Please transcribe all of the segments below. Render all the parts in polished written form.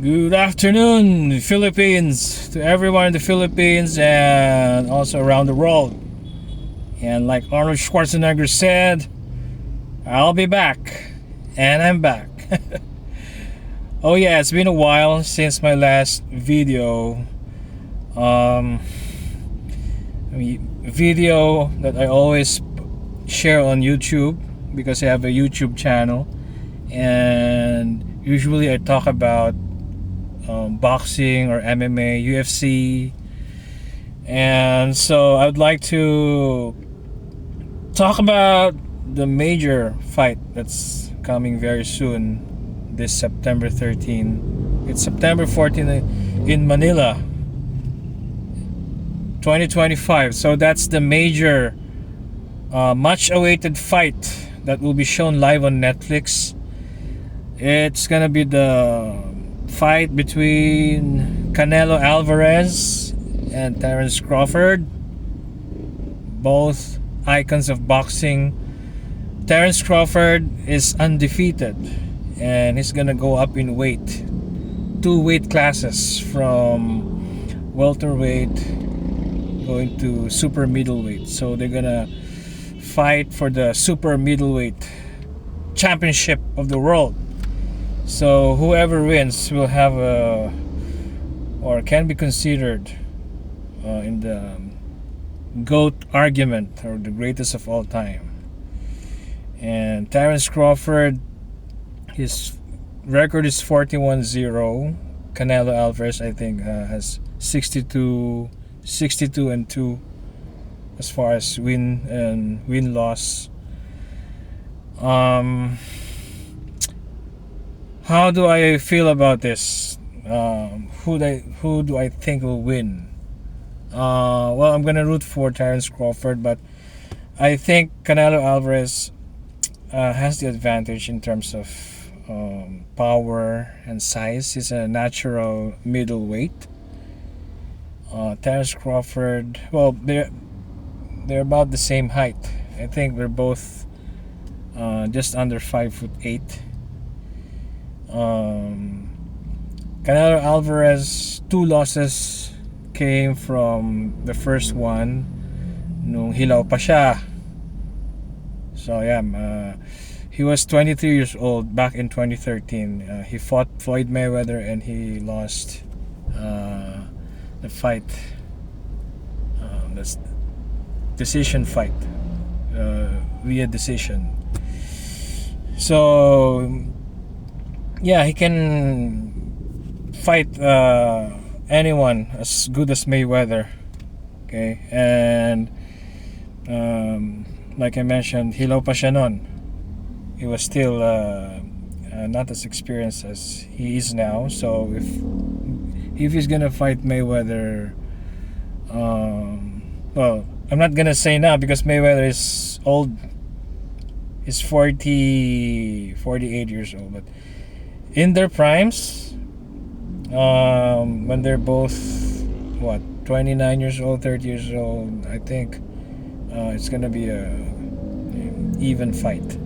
Good afternoon, Philippines, to everyone in the Philippines and also around the world. And like Arnold Schwarzenegger said, I'll be back. And I'm back. Oh, yeah, it's been a while since my last video. Um, Video that I always share on YouTube because I have a YouTube channel. And usually I talk about boxing or MMA, UFC, and so I'd like to talk about the major fight that's coming very soon, this September 13. It's September 14 in Manila, 2025. So that's the major, much-awaited fight that will be shown live on Netflix. It's gonna be the fight between Canelo Alvarez and Terence Crawford, both icons of boxing. Terence Crawford is undefeated and he's gonna go up in weight, two weight classes, from welterweight going to super middleweight. So they're gonna fight for the super middleweight championship of the world. So whoever wins will have a, or can be considered in the GOAT argument, or the greatest of all time. And Terence Crawford, his record is 41-0. Canelo Alvarez, I think, has 62 and 2 as far as win loss. How do I feel about this? Who do I think will win? Well, I'm gonna root for Terence Crawford, but I think Canelo Alvarez has the advantage in terms of power and size. He's a natural middleweight. Terence Crawford, well, they're about the same height. I think they're both just under 5'8". Canelo Alvarez, 2 losses came from the first one nung hilaw pa siya. So yeah, he was 23 years old back in 2013. He fought Floyd Mayweather and he lost the fight. That's decision fight, via decision. So yeah, he can fight anyone as good as Mayweather. Okay, and like I mentioned, hilaw pa siya nun. He was still not as experienced as he is now. So if he's gonna fight Mayweather, well, I'm not gonna say now because Mayweather is old. He's 48 years old, but in their primes, when they're both 29 years old, 30 years old, I think it's gonna be a even fight.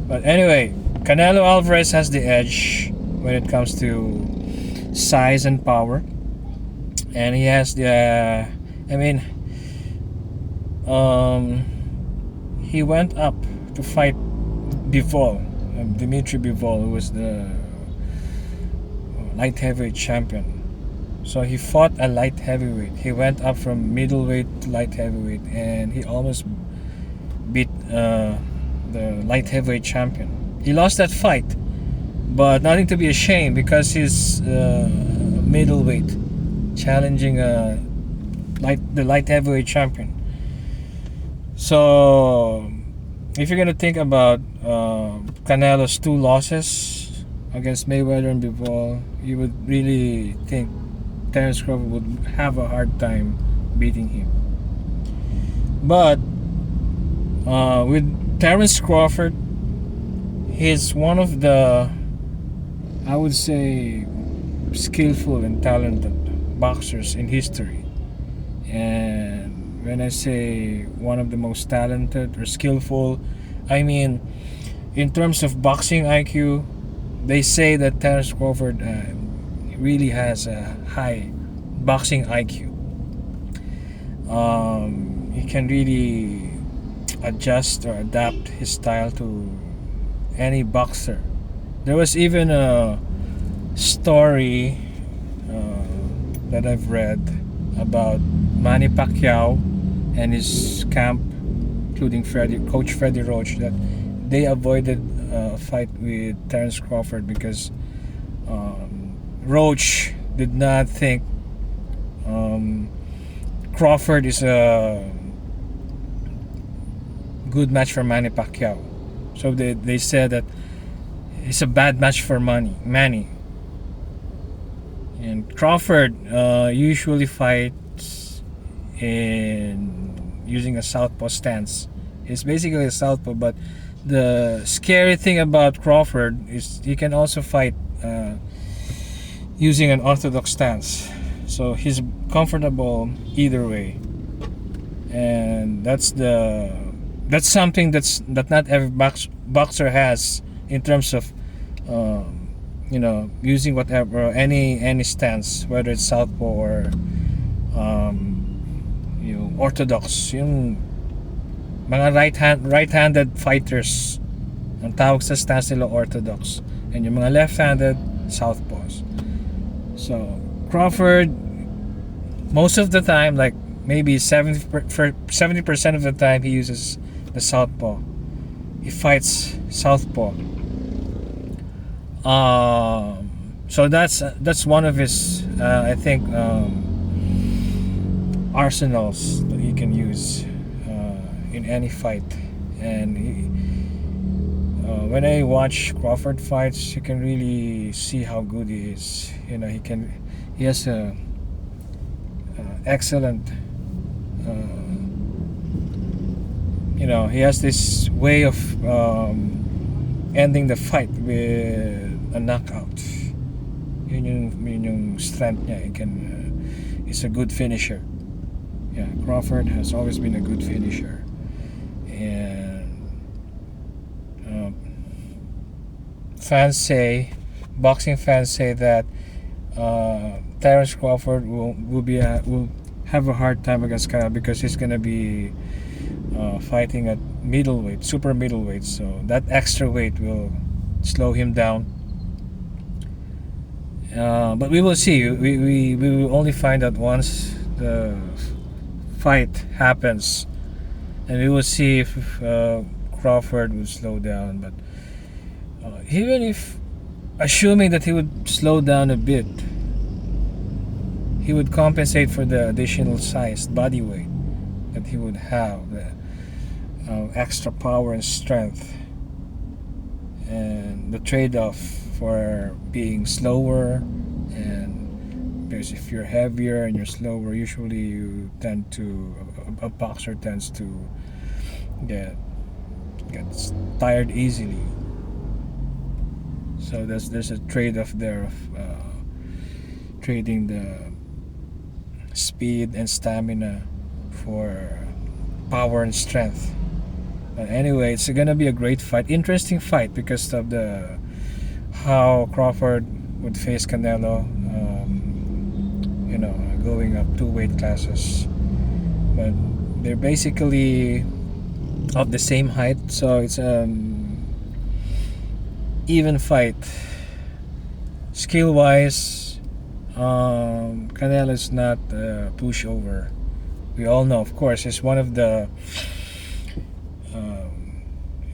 But anyway, Canelo Alvarez has the edge when it comes to size and power, and he has the he went up to fight Bivol, Dimitri Bivol, who was the light heavyweight champion. So he fought a light heavyweight. He went up from middleweight to light heavyweight, and he almost beat the light heavyweight champion. He lost that fight, but nothing to be ashamed because he's middleweight, challenging the light heavyweight champion. So if you're gonna think about Canelo's 2 losses against Mayweather and Bivol, you would really think Terence Crawford would have a hard time beating him. But with Terence Crawford, he's one of the, I would say, skillful and talented boxers in history. And when I say one of the most talented or skillful, I mean in terms of boxing IQ. They say that Terence Crawford really has a high boxing IQ. He can really adjust or adapt his style to any boxer. There was even a story that I've read about Manny Pacquiao and his camp, including Coach Freddie Roach, that they avoided a fight with Terence Crawford because Roach did not think Crawford is a good match for Manny Pacquiao. So they said that it's a bad match for Manny. And Crawford usually fights in using a southpaw stance. He's basically a southpaw, but the scary thing about Crawford is he can also fight using an orthodox stance. So he's comfortable either way, and that's something that not every boxer has in terms of using whatever any stance, whether it's southpaw or orthodox. Yung mga right-handed fighters, ang tawag sa stance nila orthodox, and yung mga left-handed southpaws. So Crawford, most of the time, like maybe 70% of the time, he uses the southpaw. He fights southpaw. So that's one of his I think arsenals that he can use in any fight. And when I watch Crawford fights, you can really see how good he is. He has a excellent he has this way of ending the fight with a knockout. Yun yung strength niya. He's a good finisher. Yeah, Crawford has always been a good finisher. And boxing fans say that Terence Crawford will have a hard time against Canelo because he's gonna be fighting at middleweight, super middleweight. So that extra weight will slow him down. But we will see. We will only find out once the fight happens, and we will see if Crawford will slow down. But even if, assuming that he would slow down a bit, he would compensate for the additional size, body weight that he would have, the extra power and strength, and the trade-off for being slower. And because if you're heavier and you're slower, usually a boxer tends to get tired easily. So there's a trade-off there of trading the speed and stamina for power and strength. But anyway, it's gonna be a great fight, interesting fight, because of how Crawford would face Canelo, going up 2 weight classes. But they're basically of the same height, so it's even fight. Skill wise, Canelo is not a pushover. We all know, of course, he's one of the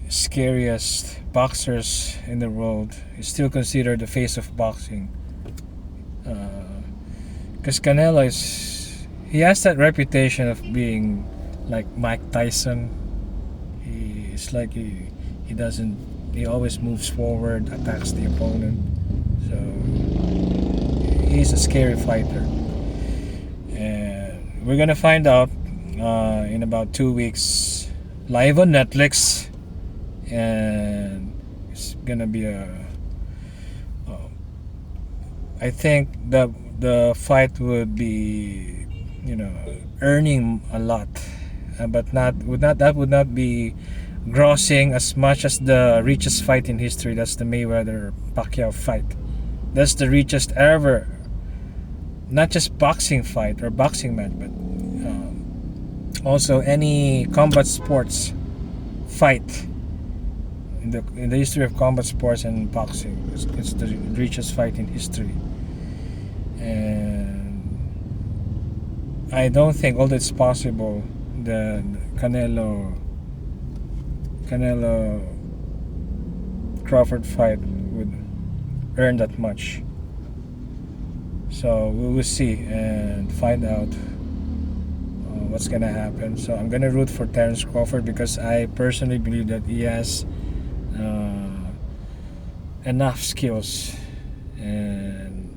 scariest boxers in the world. He's still considered the face of boxing, because Canelo he has that reputation of being like Mike Tyson. He always moves forward, attacks the opponent. So he's a scary fighter, and we're gonna find out in about 2 weeks, live on Netflix. And it's gonna be I think that the fight would be earning a lot, but that would not be grossing as much as the richest fight in history. That's the Mayweather Pacquiao fight. That's the richest ever not just boxing fight or boxing match, but also any combat sports fight in the history of combat sports and boxing. It's the richest fight in history, and I don't think, although it's possible, the Canelo Crawford fight would earn that much. So we will see and find out what's gonna happen. So I'm gonna root for Terence Crawford because I personally believe that he has enough skills and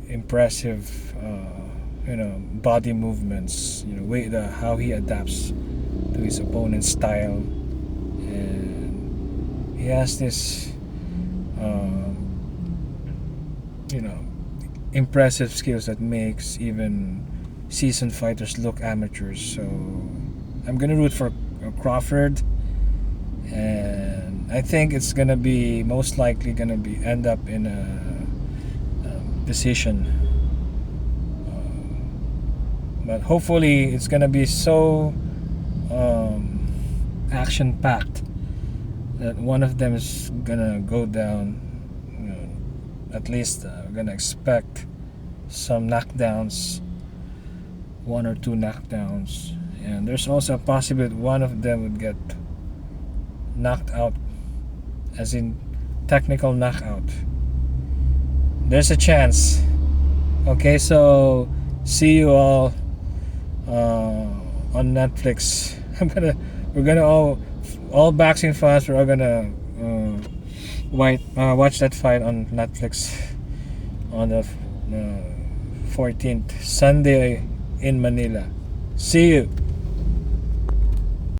impressive body movements, how he adapts to his opponent's style, and he has this impressive skills that makes even seasoned fighters look amateurs. So I'm gonna root for Crawford, and I think it's gonna be most likely gonna be end up in a decision, but hopefully it's gonna be so action packed that one of them is gonna go down. At least we're gonna expect some knockdowns, 1 or 2 knockdowns, and there's also a possibility one of them would get knocked out, as in technical knockout. There's a chance. Okay, so see you all on Netflix. We're gonna all boxing fans. We're all gonna watch that fight on Netflix on the 14th, Sunday in Manila. See you.